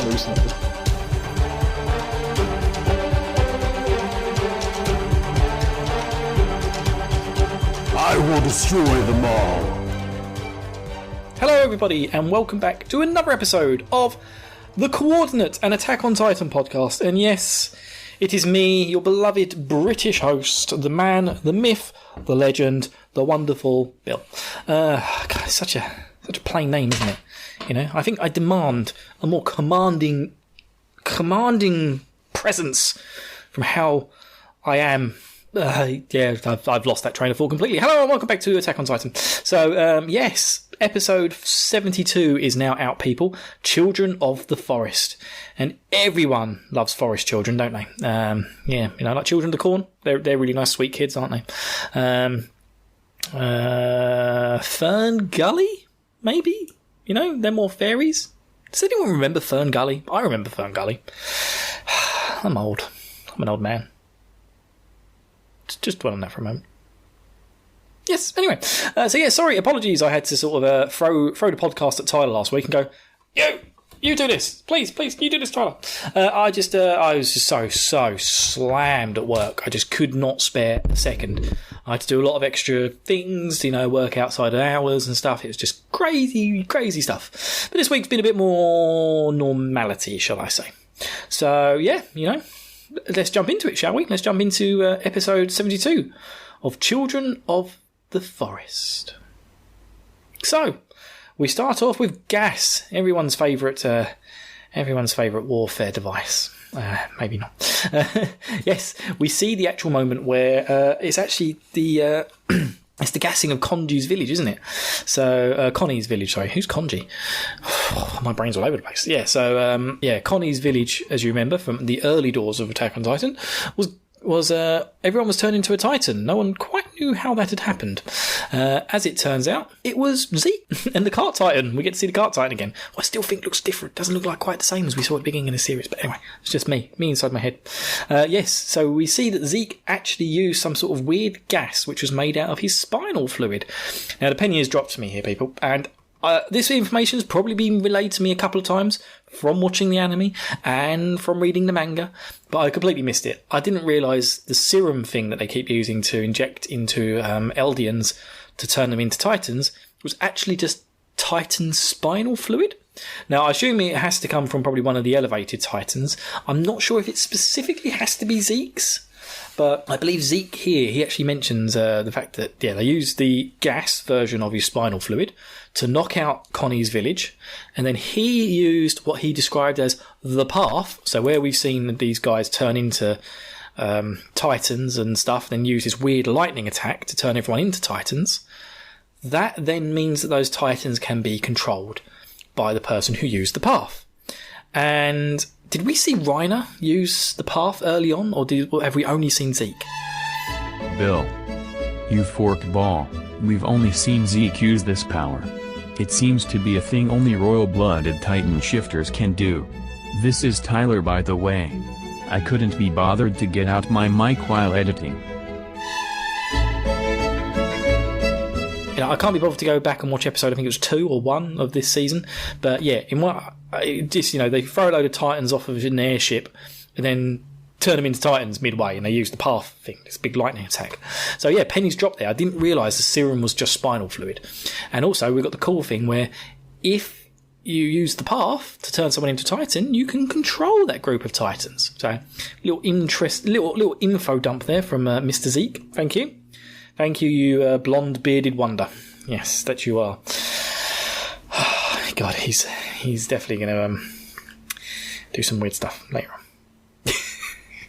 hallucinated. I will destroy them all. Hello everybody and welcome back to another episode of the Coordinate, an Attack on Titan podcast. And yes, it is me, your beloved British host, the man, the myth, the legend, the wonderful Bill. God, such a plain name, isn't it? You know, I think I demand a more commanding presence from how I am. I've lost that train of thought completely. Hello and welcome back to Attack on Titan. So, yes, episode 72 is now out, people. Children of the Forest. And everyone loves forest children, don't they? Like Children of the Corn. They're really nice, sweet kids, aren't they? Fern Gully, maybe? You know, they're more fairies. Does anyone remember Fern Gully? I remember Fern Gully. I'm old. I'm an old man. Just dwell on that for a moment. Yes, anyway. Sorry, apologies. I had to sort of throw the podcast at Tyler last week and go, you do this. Please, you do this, Tyler. I was just so slammed at work. I just could not spare a second. I had to do a lot of extra things, work outside of hours and stuff. It was just crazy stuff. But this week's been a bit more normality, shall I say. So, let's jump into it, shall we? Let's jump into episode 72 of Children of the Forest. So, we start off with gas, everyone's favourite warfare device. Maybe not. Yes, we see the actual moment where it's actually the it's the gassing of Konji's village, isn't it? So Connie's village. Sorry, who's Konji? My brain's all over the place. Yeah. So Connie's village, as you remember from the early doors of Attack on Titan, was everyone was turned into a Titan. No one quite knew how that had happened. As it turns out, it was Zeke and the Cart Titan. We get to see the Cart Titan again. I still think looks different. Doesn't look like quite the same as we saw at the beginning of the series. But anyway, it's just me inside my head. Yes, so we see that Zeke actually used some sort of weird gas which was made out of his spinal fluid. Now, the penny has dropped to me here, people, and this information has probably been relayed to me a couple of times from watching the anime and from reading the manga, but I completely missed it. I didn't realise the serum thing that they keep using to inject into Eldians to turn them into Titans was actually just Titan spinal fluid. Now, I assume it has to come from probably one of the elevated Titans. I'm not sure if it specifically has to be Zeke's, but I believe Zeke here, he actually mentions the fact that, they used the gas version of his spinal fluid to knock out Connie's village, and then he used what he described as the path, so where we've seen these guys turn into Titans and stuff, then use this weird lightning attack to turn everyone into Titans. That then means that those Titans can be controlled by the person who used the path. And did we see Reiner use the path early on, or have we only seen Zeke? Bill, you forked ball. We've only seen Zeke use this power. It seems to be a thing only royal-blooded Titan shifters can do. This is Tyler, by the way. I couldn't be bothered to get out my mic while editing. I can't be bothered to go back and watch episode, I think it was 2 or 1 of this season. But yeah, they throw a load of Titans off of an airship and then turn them into Titans midway, and they use the path thing, this big lightning attack. So yeah, pennies dropped there. I didn't realise the serum was just spinal fluid. And also we've got the cool thing where if you use the path to turn someone into Titan, you can control that group of Titans. So little info dump there from Mr. Zeke. Thank you. Thank you, you blonde bearded wonder. Yes, that you are. God, he's definitely going to do some weird stuff later on.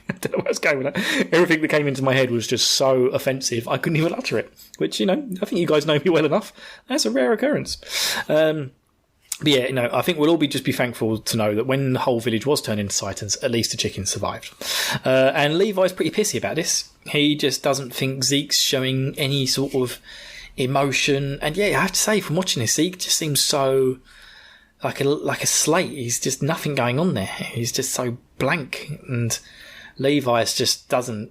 I don't know where I was going with that. Everything that came into my head was just so offensive, I couldn't even utter it. Which, I think you guys know me well enough. That's a rare occurrence. But yeah, I think we'll all be thankful to know that when the whole village was turned into Titans, at least the chickens survived. And Levi's pretty pissy about this. He just doesn't think Zeke's showing any sort of emotion. And yeah, I have to say, from watching this, Zeke just seems so like a slate. He's just nothing going on there. He's just so blank, and Levi's just doesn't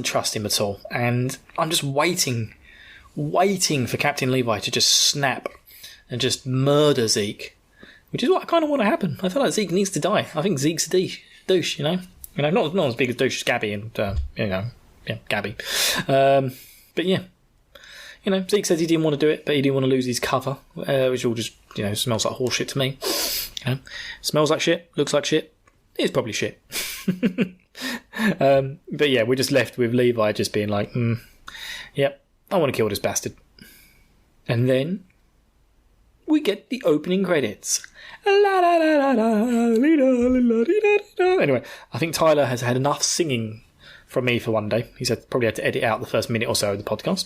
trust him at all. And I'm just waiting for Captain Levi to just snap and just murder Zeke which is what I kind of want to happen. I feel like Zeke needs to die. I think Zeke's a douche, you know? Not as big as douche as Gabby and, Gabby. But yeah. You know, Zeke says he didn't want to do it, but he didn't want to lose his cover, which all just, smells like horse shit to me. Smells like shit, looks like shit. It's probably shit. But yeah, we're just left with Levi just being like, yep, I want to kill this bastard. And then we get the opening credits. Anyway, I think Tyler has had enough singing from me for one day. He's probably had to edit out the first minute or so of the podcast.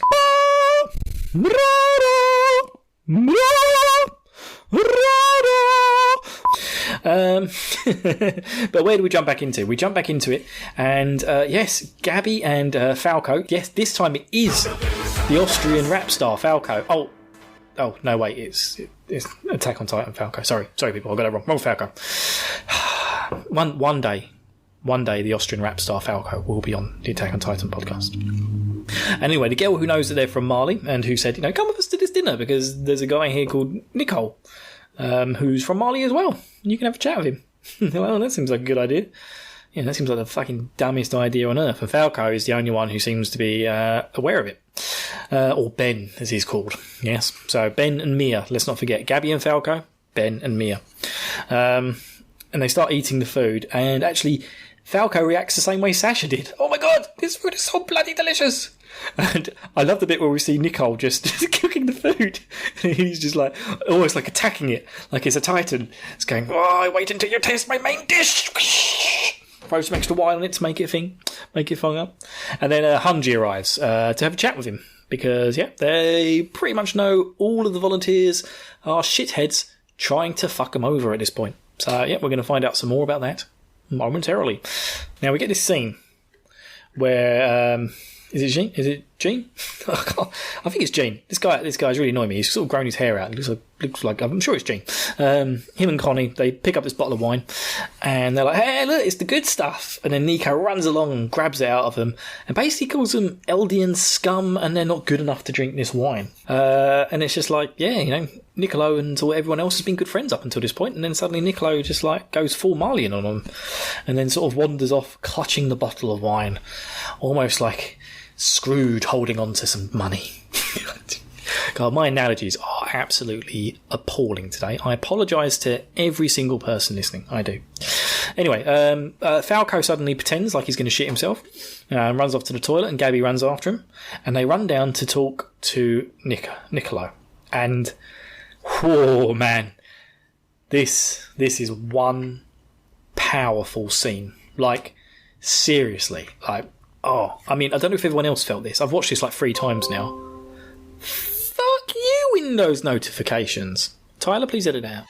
But where do we jump back into? We jump back into it, and yes, Gabby and Falco. Yes, this time it is the Austrian rap star Falco. Oh no, wait, it's Attack on Titan Falco. Sorry, people, I got it wrong. Wrong Falco. One day, the Austrian rap star Falco will be on the Attack on Titan podcast. Anyway, the girl who knows that they're from Mali and who said, come with us to this dinner because there's a guy here called Nicole, who's from Mali as well. You can have a chat with him. Well, that seems like a good idea. Yeah, that seems like the fucking dumbest idea on earth. And Falco is the only one who seems to be aware of it. Or Ben, as he's called. Yes. So Ben and Mia. Let's not forget. Gabby and Falco, Ben and Mia. And they start eating the food. And actually, Falco reacts the same way Sasha did. Oh my god, this food is so bloody delicious. And I love the bit where we see Nicole just cooking the food. He's just like, almost like attacking it, like it's a titan. It's going, wait until you taste my main dish. Throw some extra wine on it to make it fung up. And then Hunji arrives to have a chat with him. Because, yeah, they pretty much know all of the volunteers are shitheads trying to fuck them over at this point. So, yeah, we're going to find out some more about that momentarily. Now, we get this scene where... Is it Gene? I think it's Gene. This guy's really annoying me. He's sort of grown his hair out. He looks like I'm sure it's Gene. Him and Connie, they pick up this bottle of wine and they're like, hey, look, it's the good stuff. And then Nico runs along and grabs it out of them and basically calls them Eldian scum and they're not good enough to drink this wine. And it's just like, yeah, Niccolo and everyone else has been good friends up until this point, and then suddenly Niccolo just like goes full Marlian on them and then sort of wanders off clutching the bottle of wine, almost like Scrooge holding on to some money. God, my analogies are absolutely appalling today. I apologise to every single person listening. I do. Anyway, Falco suddenly pretends like he's going to shit himself and runs off to the toilet, and Gabby runs after him, and they run down to talk to Niccolo. And oh man, this is one powerful scene. Like, seriously, like, oh, I mean, I don't know if everyone else felt this. I've watched this like 3 times now. Fuck you, Windows notifications. Tyler, please edit it out.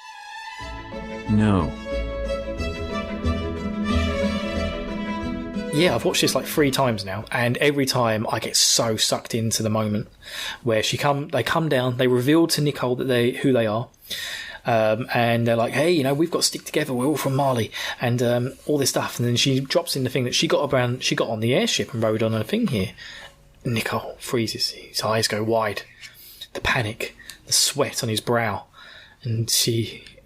No. Yeah, I've watched this like 3 times now, and every time I get so sucked into the moment where they come down, they reveal to Nicole that who they are. And they're like, hey, we've got to stick together. We're all from Mali, and all this stuff. And then she drops in the thing that she got on the airship and rode on a thing here. Nicole freezes. His eyes go wide. The panic, the sweat on his brow, and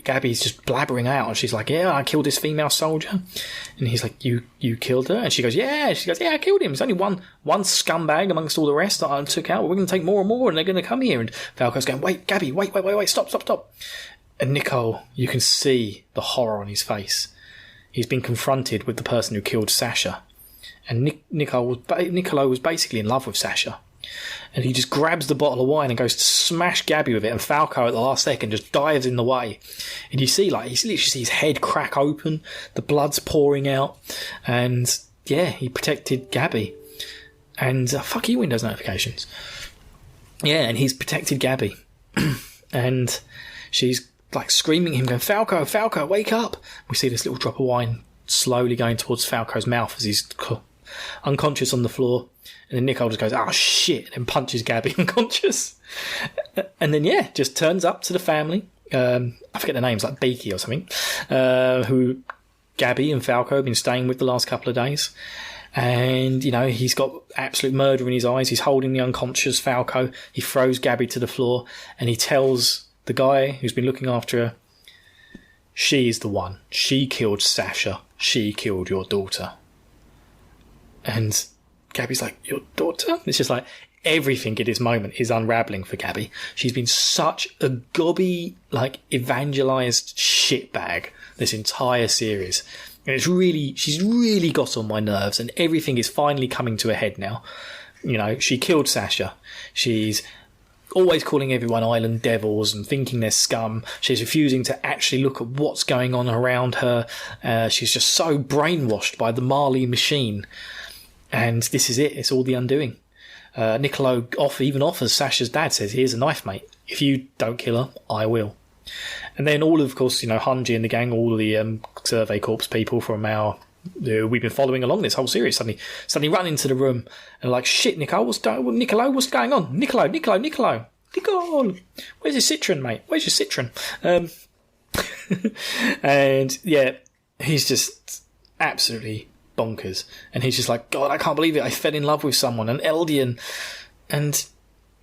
Gabby's just blabbering out, and she's like, yeah, I killed this female soldier. And he's like, you killed her? And she goes, yeah. I killed him. It's only one scumbag amongst all the rest that I took out. We're going to take more and more, and they're going to come here. And Falco's going, wait, Gabby, wait, stop. And Nicole, you can see the horror on his face. He's been confronted with the person who killed Sasha. And Niccolo was basically in love with Sasha. And he just grabs the bottle of wine and goes to smash Gabby with it. And Falco at the last second just dives in the way. And you see, like, you literally see his head crack open. The blood's pouring out. And, yeah, he protected Gabby. And, fuck you, Windows notifications. Yeah, and he's protected Gabby. And she's like screaming at him, going, Falco, wake up. We see this little drop of wine slowly going towards Falco's mouth as he's unconscious on the floor. And then Nicole just goes, oh shit, and punches Gabby unconscious. And then, yeah, just turns up to the family. I forget their names, like Beaky or something, who Gabby and Falco have been staying with the last couple of days. And, he's got absolute murder in his eyes. He's holding the unconscious Falco. He throws Gabby to the floor and he tells the guy who's been looking after her, She's the one. She killed Sasha. She killed your daughter. And Gabby's like, your daughter? It's just like everything at this moment is unravelling for Gabby. She's been such a gobby, like, evangelised shitbag this entire series. And she's really got on my nerves, and everything is finally coming to a head now. You know, she killed Sasha. She's always calling everyone island devils and thinking they're scum. She's refusing to actually look at what's going on around her. She's just so brainwashed by the Marley machine. And this is it. It's all the undoing. Niccolo even offers Sasha's dad, says, here's a knife, mate. If you don't kill her, I will. And then all of course, Hanji and the gang, all the Survey Corps people from we've been following along this whole series, suddenly run into the room and like, shit, Niccolo, what's going on? Niccolo, where's your citron, mate? Where's your citron? And yeah, he's just absolutely bonkers. And he's just like, God, I can't believe it. I fell in love with someone, an Eldian, and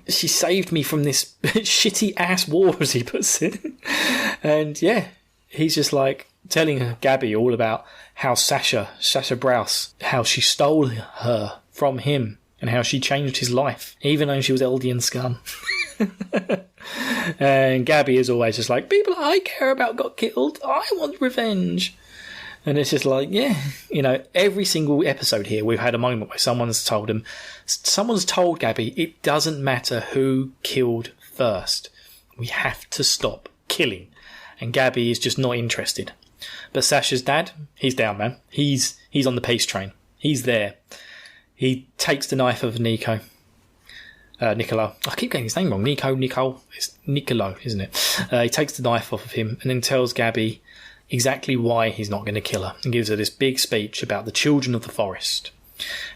she saved me from this shitty ass war, as he puts it. And yeah, he's just like telling Gabby all about how Sasha Browse, how she stole her from him and how she changed his life, even though she was Eldian scum. And Gabby is always just like, people I care about got killed. I want revenge. And it's just like, yeah, every single episode here, we've had a moment where someone's told Gabby, it doesn't matter who killed first. We have to stop killing. And Gabby is just not interested. But Sasha's dad, he's down, man. He's on the peace train. He's there. He takes the knife of Niccolo. I keep getting his name wrong. Nicolo. It's Niccolo, isn't it? He takes the knife off of him and then tells Gabby exactly why he's not going to kill her, and gives her this big speech about the children of the forest.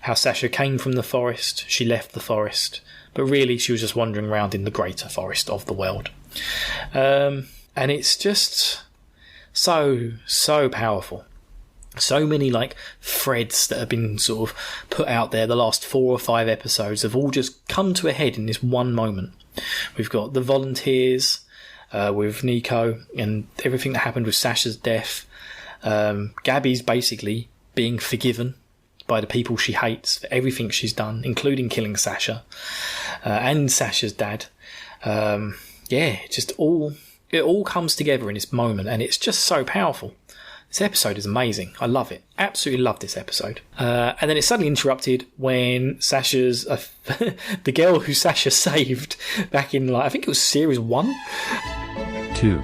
How Sasha came from the forest, she left the forest, but really she was just wandering around in the greater forest of the world. And it's just so powerful. So many like threads that have been sort of put out there the last 4 or 5 episodes have all just come to a head in this one moment. We've got the volunteers with Nico and everything that happened with Sasha's death. Gabby's basically being forgiven by the people she hates for everything she's done, including killing Sasha and Sasha's dad. It all comes together in this moment, and it's just so powerful. This episode is amazing. I love it. Absolutely love this episode. And then it's suddenly interrupted when Sasha's the girl who Sasha saved back in, I think it was series 1. 2.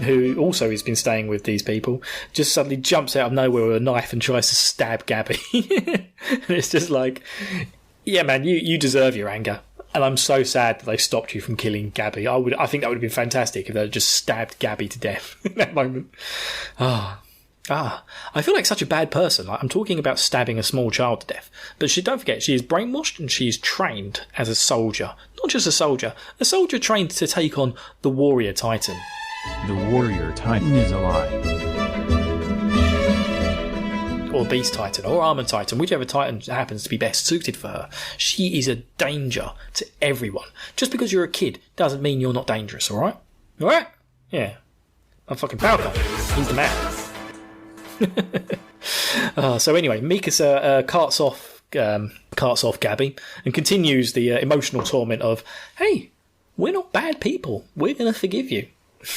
Who also has been staying with these people, just suddenly jumps out of nowhere with a knife and tries to stab Gabby. And it's just like, yeah, man, you deserve your anger. And I'm so sad that they stopped you from killing Gabby. I think that would have been fantastic if they had just stabbed Gabby to death in that moment. I feel like such a bad person. I'm talking about stabbing a small child to death. But don't forget, she is brainwashed and she is trained as a soldier. Not just a soldier trained to take on the Warrior Titan. The Warrior Titan is alive. Or Beast Titan, or Armored Titan, whichever Titan happens to be best suited for her. She is a danger to everyone. Just because you're a kid doesn't mean you're not dangerous, alright? Alright? Yeah. I'm fucking Falcon. He's the man. So anyway, Mikasa carts off Gabby and continues the emotional torment of, hey, we're not bad people. We're going to forgive you.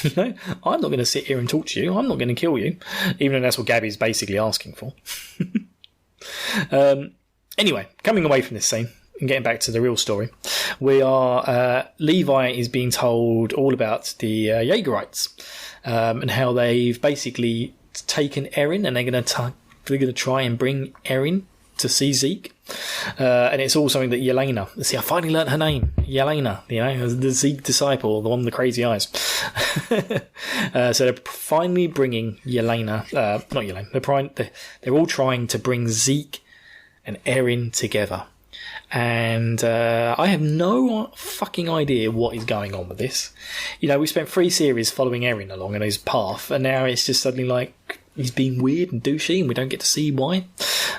I'm not going to sit here and talk to you. I'm not going to kill you, even though that's what Gabby's basically asking for. Anyway, coming away from this scene and getting back to the real story, we are Levi is being told all about the Jaegerites and how they've basically taken Eren, and they're going to try and bring Eren to see Zeke. And it's all something that Yelena, see, I finally learnt her name, Yelena, the Zeke disciple, the one with the crazy eyes. So they're finally bringing Yelena, not Yelena, they're all trying to bring Zeke and Eren together. And I have no fucking idea what is going on with this. We spent 3 series following Eren along in his path, and now it's just suddenly like he's being weird and douchey and we don't get to see why.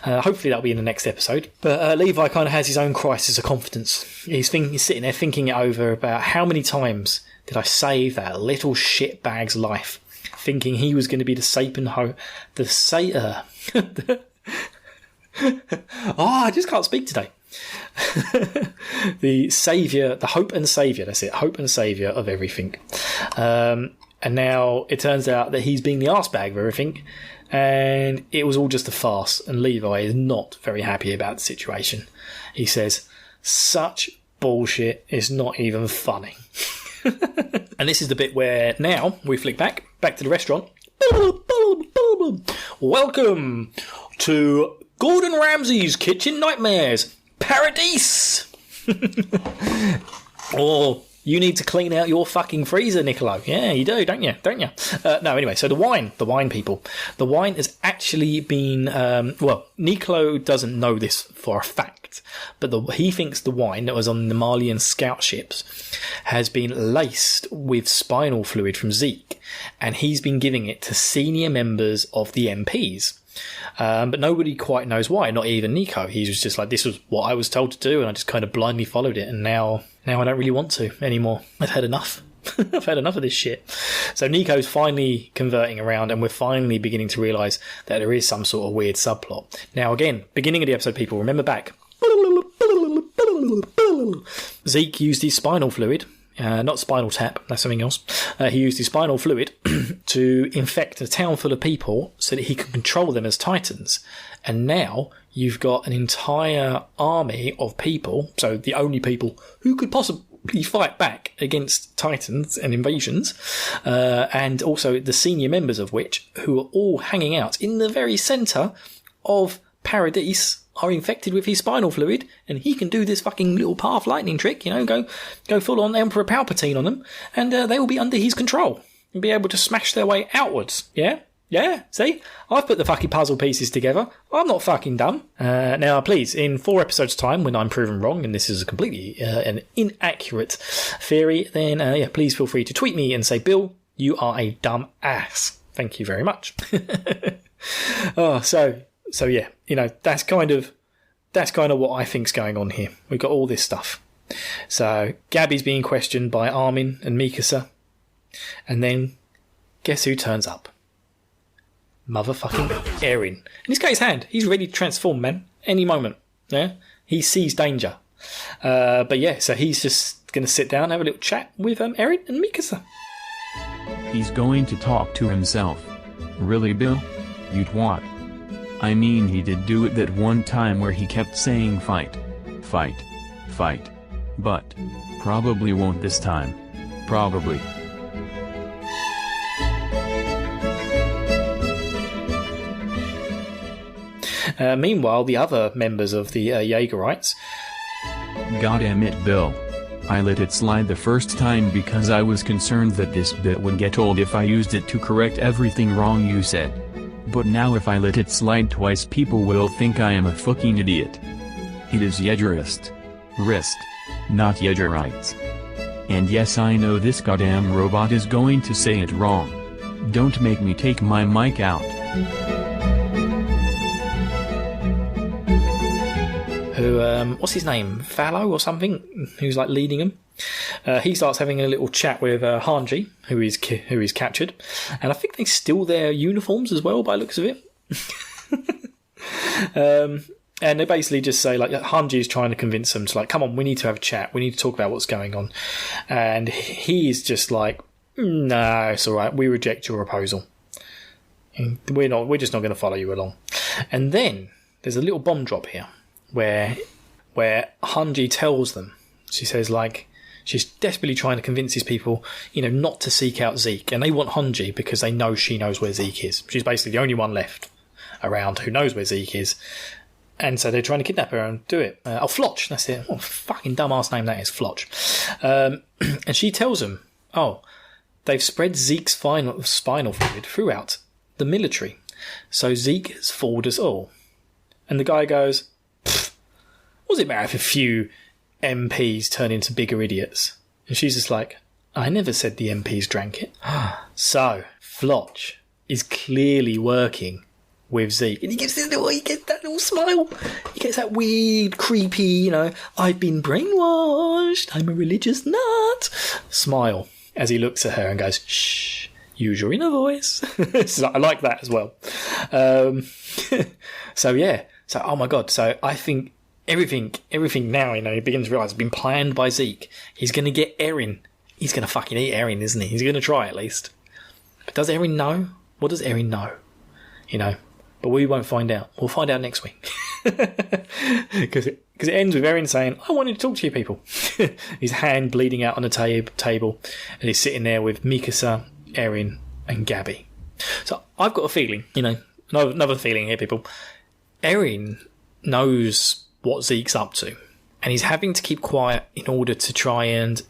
Hopefully that'll be in the next episode. But Levi kind of has his own crisis of confidence. He's sitting there thinking it over about how many times did I save that little shitbag's life, thinking he was going to be the I just can't speak today. The saviour, the hope and saviour, that's it, hope and saviour of everything. And now it turns out that he's being the arsebag of everything, and it was all just a farce, and Levi is not very happy about the situation. He says, such bullshit is not even funny. And this is the bit where now we flick back to the restaurant. Welcome to Gordon Ramsay's Kitchen Nightmares Paradise. Or you need to clean out your fucking freezer, Niccolo. Yeah, you do, don't you? No, anyway, so the wine people. The wine has actually been... Niccolo doesn't know this for a fact, but he thinks the wine that was on the Malian scout ships has been laced with spinal fluid from Zeke, and he's been giving it to senior members of the MPs. But nobody quite knows why, not even Nico. He was just like, this was what I was told to do, and I just kind of blindly followed it, and now I don't really want to anymore. I've had enough. I've had enough of this shit. So Nico's finally converting around, and we're finally beginning to realise that there is some sort of weird subplot. Now again, beginning of the episode, people, remember back. Zeke used his spinal fluid, not spinal tap, that's something else. He used his spinal fluid to infect a town full of people so that he could control them as Titans. And now you've got an entire army of people, so the only people who could possibly fight back against Titans and invasions, and also the senior members of which, who are all hanging out in the very centre of Paradise, are infected with his spinal fluid, and he can do this fucking little path lightning trick, go full on Emperor Palpatine on them, and they will be under his control and be able to smash their way outwards. Yeah, see? I've put the fucking puzzle pieces together. I'm not fucking dumb. Now, please, in 4 episodes' time, when I'm proven wrong, and this is a completely an inaccurate theory, then please feel free to tweet me and say, Bill, you are a dumb ass. Thank you very much. So yeah, that's kind of what I think's going on here. We've got all this stuff. So Gabby's being questioned by Armin and Mikasa, and then guess who turns up? Motherfucking Eren. And he's got his hand. He's ready to transform, man. Any moment. Yeah, he sees danger. But yeah, so he's just going to sit down and have a little chat with Eren and Mikasa. He's going to talk to himself. Really, Bill? You twat. I mean, he did do it that one time where he kept saying fight. Fight. Fight. But probably won't this time. Probably. Meanwhile, the other members of the Jaegerites... Goddamn it, Bill. I let it slide the first time because I was concerned that this bit would get old if I used it to correct everything wrong you said. But now if I let it slide twice, people will think I am a fucking idiot. It is Jaegerist. Wrist. Not Jaegerites. And yes, I know this goddamn robot is going to say it wrong. Don't make me take my mic out. What's his name? Fallow or something? Who's like leading him? He starts having a little chat with Hanji, who is captured, and I think they steal their uniforms as well, by the looks of it. And they basically just say, like, Hanji is trying to convince them to, like, come on, we need to have a chat, we need to talk about what's going on, and he's just like, no, it's all right, we reject your proposal. We're just not going to follow you along. And then there's a little bomb drop here, where Hanji tells them, she says, like, she's desperately trying to convince these people, not to seek out Zeke. And they want Hanji because they know she knows where Zeke is. She's basically the only one left around who knows where Zeke is. And so they're trying to kidnap her and do it. Floch, that's it. What a fucking dumbass name that is, Floch. And she tells them, they've spread Zeke's spinal fluid throughout the military. So Zeke has fooled us all. And the guy goes, what's it matter if a few MPs turn into bigger idiots? And she's just like, I never said the MPs drank it. So Floch is clearly working with Zeke, and he gets that little smile. He gets that weird, creepy, I've been brainwashed, I'm a religious nut smile as he looks at her and goes, shh, use your inner voice. So I like that as well. So oh my god, so I think everything now, he begins to realise has been planned by Zeke. He's going to get Eren. He's going to fucking eat Eren, isn't he? He's going to try at least. But does Eren know? What does Eren know? But we won't find out. We'll find out next week. Because it ends with Eren saying, I wanted to talk to you people. His hand bleeding out on the table. And he's sitting there with Mikasa, Eren and Gabby. So I've got a feeling, another feeling here, people. Eren knows what Zeke's up to. And he's having to keep quiet in order to try and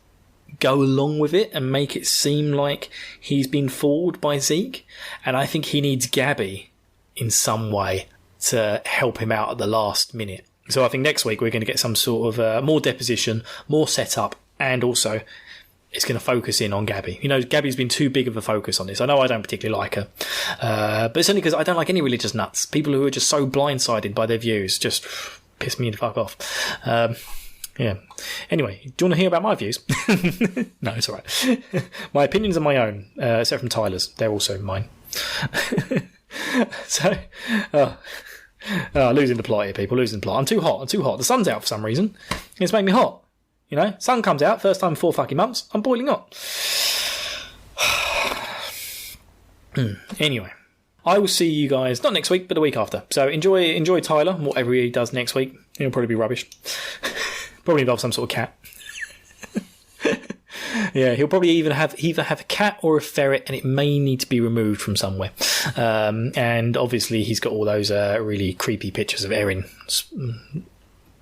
go along with it and make it seem like he's been fooled by Zeke. And I think he needs Gabby in some way to help him out at the last minute. So I think next week we're going to get some sort of more deposition, more setup, and also it's going to focus in on Gabby. Gabby's been too big of a focus on this. I know I don't particularly like her, but it's only because I don't like any religious nuts. People who are just so blindsided by their views just piss me the fuck off. Yeah. Anyway, do you want to hear about my views? No, it's all right. My opinions are my own, except from Tyler's. They're also mine. So, losing the plot here, people. Losing the plot. I'm too hot. The sun's out for some reason. It's making me hot. Sun comes out, first time in 4 fucking months. I'm boiling hot. Anyway, I will see you guys, not next week, but the week after. So enjoy Tyler, whatever he does next week. He'll probably be rubbish. Probably involve some sort of cat. Yeah, he'll probably either have a cat or a ferret, and it may need to be removed from somewhere. And obviously he's got all those really creepy pictures of Eren,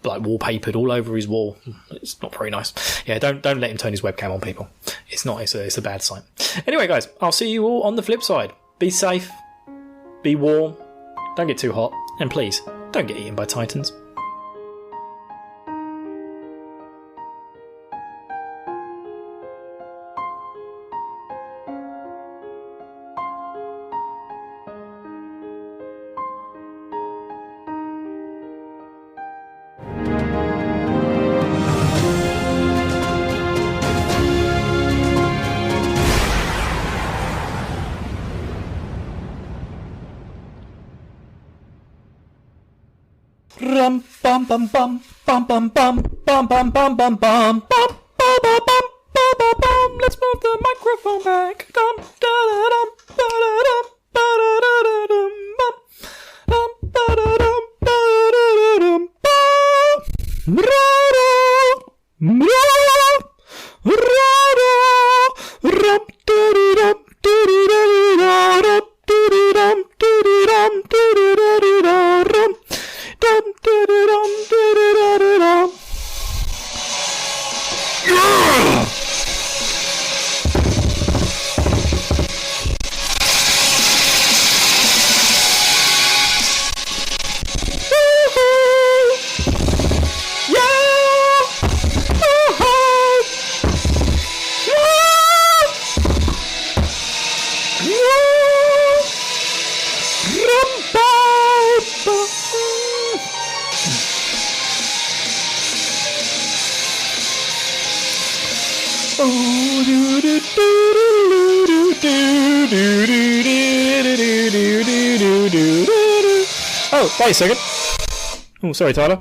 like wallpapered all over his wall. It's not very nice. Yeah, don't let him turn his webcam on, people. It's not. It's a bad sign. Anyway, guys, I'll see you all on the flip side. Be safe. Be warm. Don't get too hot, and please don't get eaten by titans. Rum bum bum bum bum bum bum bum bum bum bum bum bum bum bum bum. Let's move the microphone back. Dum da da dum da da dum da da da dum bum bum da da dum da da dum bum. Rum dum dum dum dum dum. Dum dum dum dum. Oh, wait a second. Oh, sorry, Tyler.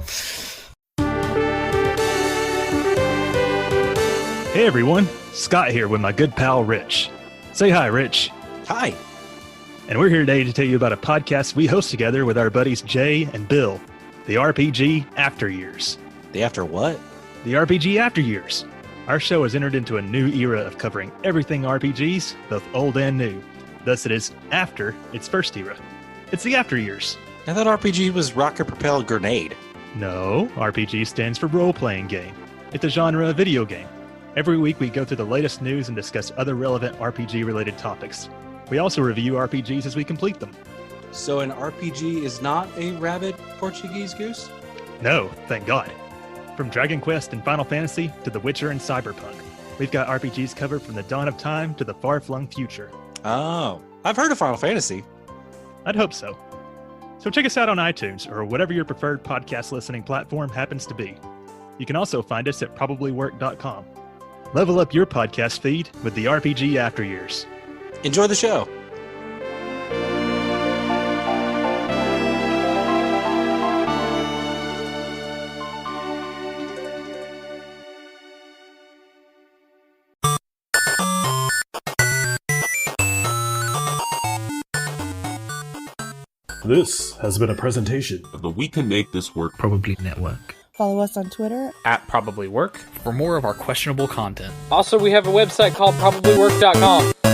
Hey everyone, Scott here with my good pal Rich. Say hi, Rich. Hi. And we're here today to tell you about a podcast we host together with our buddies Jay and Bill, the RPG After Years. The after what? The RPG After Years. Our show has entered into a new era of covering everything RPGs, both old and new. Thus it is after its first era. It's the After Years. I thought RPG was rocket propelled grenade. No, RPG stands for role-playing game. It's a genre of video game. Every week we go through the latest news and discuss other relevant RPG-related topics. We also review RPGs as we complete them. So an RPG is not a rabid Portuguese goose? No, thank God. From Dragon Quest and Final Fantasy to The Witcher and Cyberpunk, we've got RPGs covered from the dawn of time to the far-flung future. Oh, I've heard of Final Fantasy. I'd hope so. So check us out on iTunes or whatever your preferred podcast listening platform happens to be. You can also find us at probablywork.com. Level up your podcast feed with the RPG After Years. Enjoy the show. This has been a presentation But we can make this work. Probably Network. Follow us on Twitter At Probably Work for more of our questionable content. Also, we have a website called probablywork.com.